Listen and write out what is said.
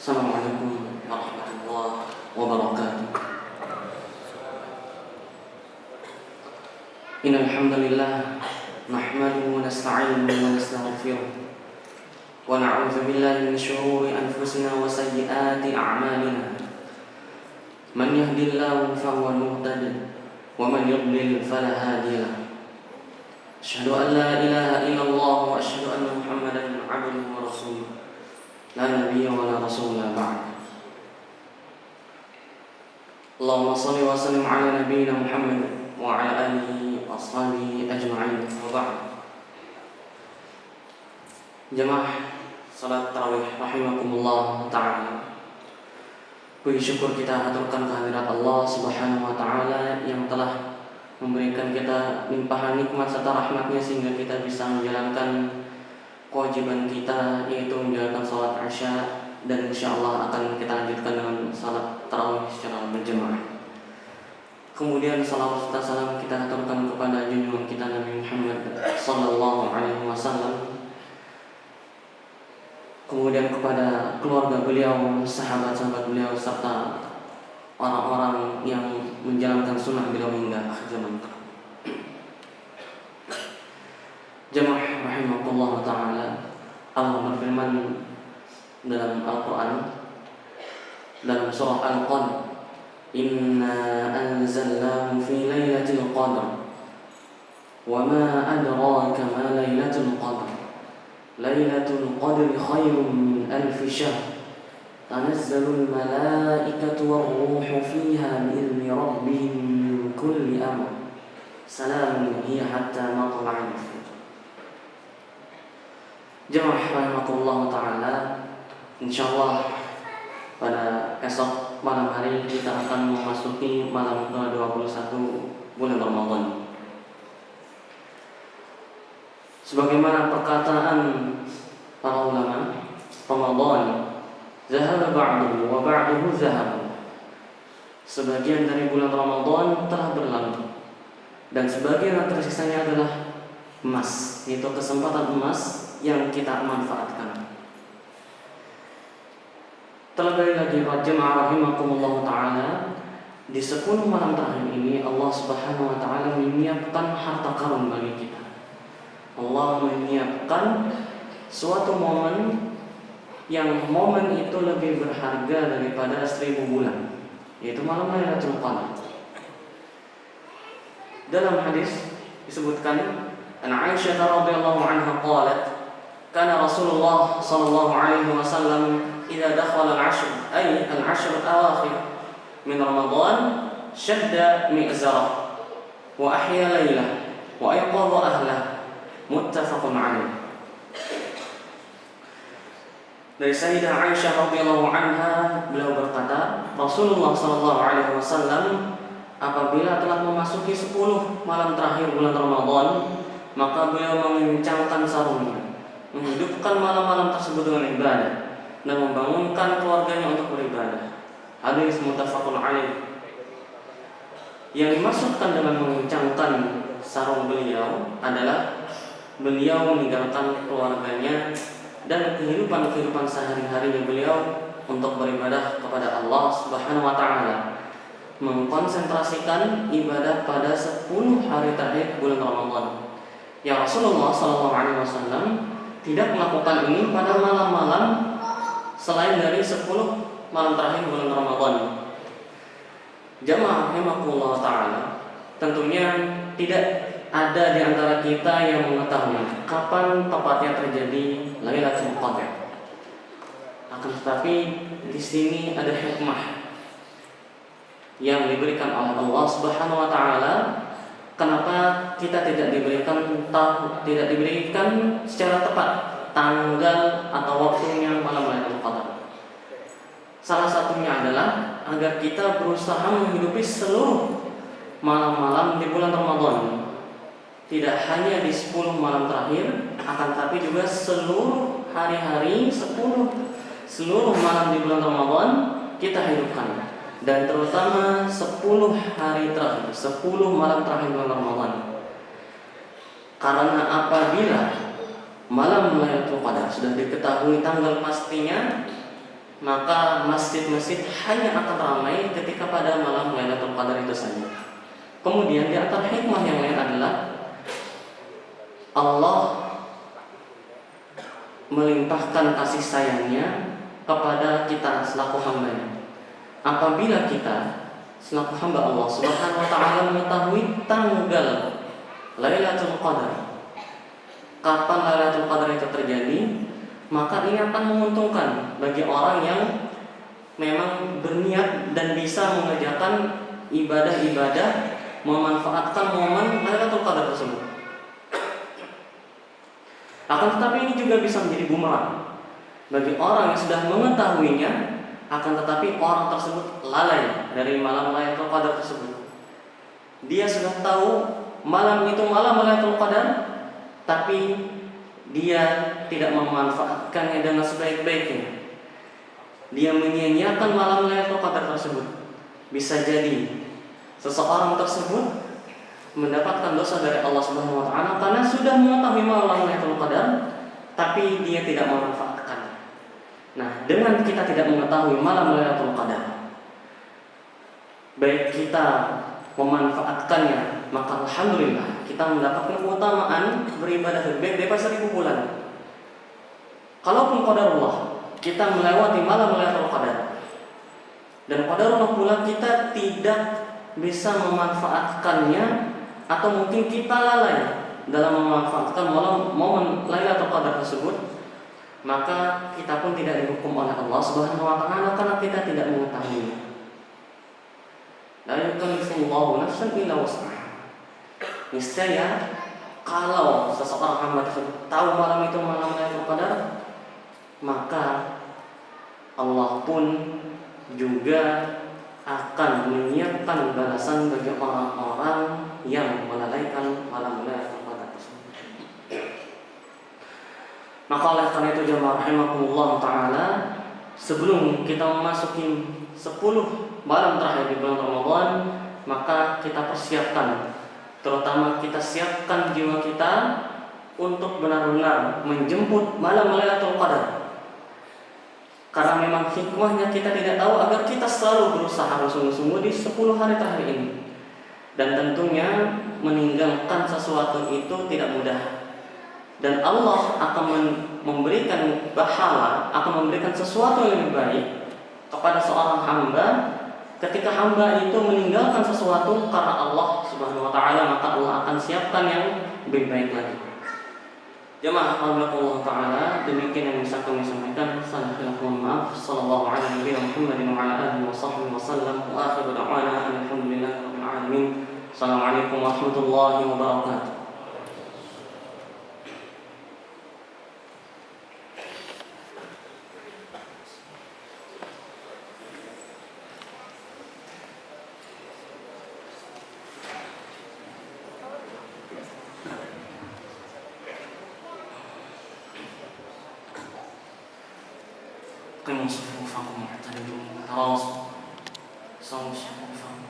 Assalamualaikum warahmatullahi wabarakatuh. Innal hamdalillah nahmaduhu wa nasta'inuhu wa nastaghfiruh wa na'udzu billahi min shururi anfusina wa sayyiati a'malina. Man yahdihillahu fahuwal muhtadi wa man yudlil fala hadiya lahu. Asyhadu an la ilaha illallah wa asyhadu anna Muhammadan 'abduhu wa rasuluh. La nabiyya wa la rasula ba'd. Allahumma shalli wa sallim ala nabiyyina Muhammad wa ala alihi wa ashabihi ajma'in. Wa ba'd. Jemaah salat tarawih rahimakumullah ta'ala. Puji syukur kita haturkan kehadirat Allah Subhanahu wa taala yang telah memberikan kita limpahan nikmat serta rahmatnya sehingga kita bisa menjalankan kewajiban kita, yaitu menjalankan salat Isya, dan insyaallah akan kita lanjutkan dengan salat tarawih secara berjamaah. Kemudian salawat serta salam kita haturkan kepada junjungan kita Nabi Muhammad sallallahu alaihi wasallam. Kemudian kepada keluarga beliau, sahabat-sahabat beliau, serta orang-orang yang menjalankan sunnah beliau hingga akhir zaman. Jemaah rahimakumullah ta'ala, Allah berfirman dalam Al-Quran dalam surah Al-Qadr, Inna anzalnahu fi laylatil qadr wa ma adraka ma laylatul qadr laylatul qadri khairun min alfi syahr tanazzalul malaikatu war-ruhu fiha bi'izni rabbihim min kulli amr salamun hiya hatta matla'il fajr. Jemaah rahimakumullah ta'ala, insyaallah pada esok malam hari kita akan memasuki malam ke-21 bulan Ramadan. Sebagaimana perkataan para ulama, Ramadan zahaba ba'duhu wa ba'duhu zahaba. Sebagian dari bulan Ramadan telah berlalu dan sebagian yang tersisanya adalah emas, yaitu kesempatan emas yang kita manfaatkan. Terlebih lagi jemaah rahimakumullah ta'ala, di 10 malam terakhir ini Allah Subhanahu wa ta'ala menyiapkan harta karun bagi kita. Allah menyiapkan suatu momen yang momen itu lebih berharga daripada 1000 bulan, yaitu malam Lailatul Qadar. Dalam hadis disebutkan, an Aisyah radhiyallahu anha qalat, kana Rasulullah sallallahu alaihi wasallam idza dakhala al-'ashr ay al-'ashr al-awakhir min Ramadan shadda mi'zarah wa ahya laylah wa ayqadha ahlah, muttafaqun alaih. Dari Sayyidah Aisyah radhiyallahu anha, beliau berkata, Rasulullah sallallahu alaihi wasallam apabila telah memasuki 10 malam terakhir bulan Ramadan, maka beliau mengencangkan sarungnya, menghidupkan malam-malam tersebut dengan ibadah dan membangunkan keluarganya untuk beribadah. Hadis muttafaqun alaih. Yang dimaksudkan dengan mengencangkan sarung beliau adalah beliau meninggalkan keluarganya dan kehidupan sehari-harinya beliau untuk beribadah kepada Allah Subhanahu wa taala, mengkonsentrasikan ibadah pada 10 hari terakhir bulan Ramadan. Ya Rasulullah sallallahu alaihi wasallam tidak melakukan ini pada malam-malam selain dari 10 malam terakhir bulan Ramadan. Jamaah rahimakumullah ta'ala, tentunya tidak ada di antara kita yang mengetahui kapan tepatnya terjadi Lailatul Qadar. Akan tetapi di sini ada hikmah yang diberikan oleh Allah Subhanahu wa taala. Kenapa kita tidak diberikan secara tepat tanggal atau waktunya malam Lailatul Qadar? Salah satunya adalah agar kita berusaha menghidupi seluruh malam-malam di bulan Ramadan. Tidak hanya di 10 malam terakhir, akan tapi juga seluruh hari-hari, seluruh malam di bulan Ramadan kita hidupkan. Dan terutama 10 hari terakhir, 10 malam terakhir bulan Ramadan. Karena apabila malam Lailatul Qadar sudah diketahui tanggal pastinya, maka masjid-masjid hanya akan ramai ketika pada malam Lailatul Qadar itu saja. Kemudian di antara hikmah yang lain adalah Allah melimpahkan kasih sayangnya kepada kita selaku hambanya. Apabila kita selaku hamba Allah Subhanahu wa taala mengetahui tanggal Lailatul Qadar, kapan Lailatul Qadar itu terjadi, maka ini akan menguntungkan bagi orang yang memang berniat dan bisa mengerjakan ibadah-ibadah, memanfaatkan momen Lailatul Qadar tersebut. Akan tetapi ini juga bisa menjadi bumerang bagi orang yang sudah mengetahuinya, akan tetapi orang tersebut lalai dari malam Lailatul Qadar tersebut. Dia sudah tahu malam itu malam Lailatul Qadar, tapi dia tidak memanfaatkannya dengan sebaik-baiknya. Dia menyia-nyiakan malam Lailatul Qadar tersebut. Bisa jadi seseorang tersebut mendapatkan dosa dari Allah Subhanahu wa taala karena sudah mengetahui malam Lailatul Qadar tapi dia tidak memanfaatkan. Nah, dengan kita tidak mengetahui malam Lailatul Qadar, baik kita memanfaatkannya, maka alhamdulillah kita mendapatkan keutamaan beribadah lebih daripada 1000 bulan. Kalaupun qadarullah kita melewati malam Lailatul Qadar dan qadarullah pula kita tidak bisa memanfaatkannya, atau mungkin kita lalai dalam memanfaatkan momen Lailatul Qadar tersebut, maka kita pun tidak dihukum oleh Allah Subhanahu wa taala karena kita tidak mengetahui. La yukallifullahu nafsan illa wus'aha. Niscaya kalau seseorang hamba tersebut tahu malam itu malam Lailatul Qadar, maka Allah pun juga akan menyiapkan balasan bagi orang-orang yang melalaikan malam Lailatul Qadar tersebut. Maka oleh karena itu jemaah rahimakumullah taala, sebelum kita memasuki 10 malam terakhir di bulan Ramadan, maka kita persiapkan, terutama kita siapkan jiwa kita untuk benar-benar menjemput malam Lailatul Qadar. Karena memang hikmahnya kita tidak tahu agar kita selalu berusaha bersungguh-sungguh di 10 hari terakhir ini. Dan tentunya meninggalkan sesuatu itu tidak mudah. Dan Allah akan memberikan pahala, akan memberikan sesuatu yang lebih baik kepada seorang hamba ketika hamba itu meninggalkan sesuatu karena Allah Subhanahu wa taala, maka Allah akan siapkan yang lebih baik lagi. Jemaah Allah taala, demikian yang bisa kami sampaikan. Saya mohon maaf. Sallallahu alaihi wa ala alihi wasallam. Wa akhiru da'wana alhamdulillahi rabbil alamin. Assalamualaikum warahmatullahi wabarakatuh. قيموا صفوفكم واعتدلوا تراصوا صووا صفوفكم.